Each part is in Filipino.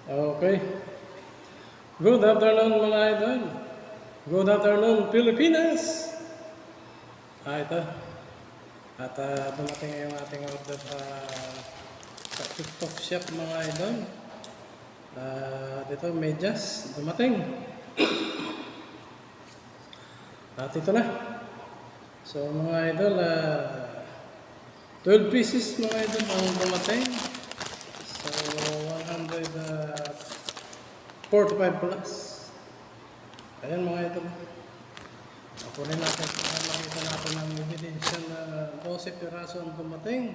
Okay. Good afternoon mga idol. Good afternoon Pilipinas. Ito. At dumating yung ating order sa TikTok shop mga idol. Dito medyas dumating. At ito na. So mga idol, 12 pieces mga idol ang dumating. So 145 plus. Ayan mga idol. Kunin natin para makita natin ang ebidensya na 12 piraso ang dumating.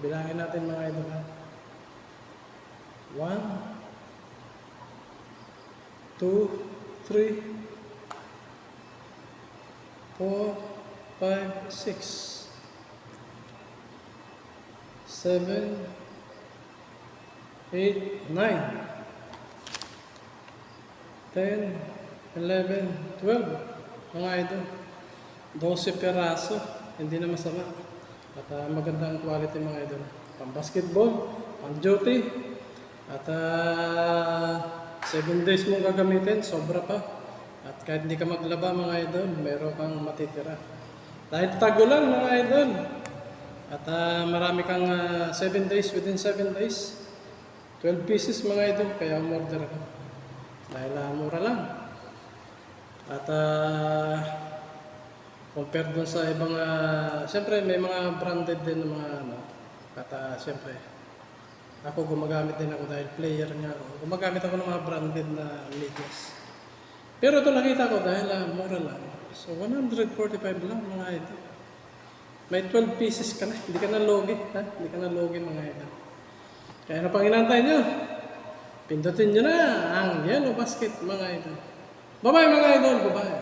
Bilangin natin mga idol ha. 1, 2, 3, 4, 5, 6, 7, 8, 9, 10, 11, 12 mga idol. 12 peraso, hindi na masama. At magandang quality mga idol. Pang basketball, pang duty. At 7 days mong gagamitin, sobra pa. At kahit hindi ka maglaba mga idol, meron kang matitira. Dahil tagulan mga idol. At marami kang 7 days, within 7 days. 12 pieces mga idol, kaya umorder ka. Dahil mura lang. At compare dun sa ibang, siyempre may mga branded din ng mga ano. At siyempre, ako gumagamit din ako dahil player nga ako. Gumagamit ako ng mga branded na medias. Pero ito nakita ko dahil mura lang. So 145 lang mga idol. May 12 pieces ka na, hindi ka na logi. Hindi ka na logi mga idol. Kaya ano pang inantay nyo? Pindutin nyo na ang yellow basket mga idol. Bye-bye mga idol, bye-bye.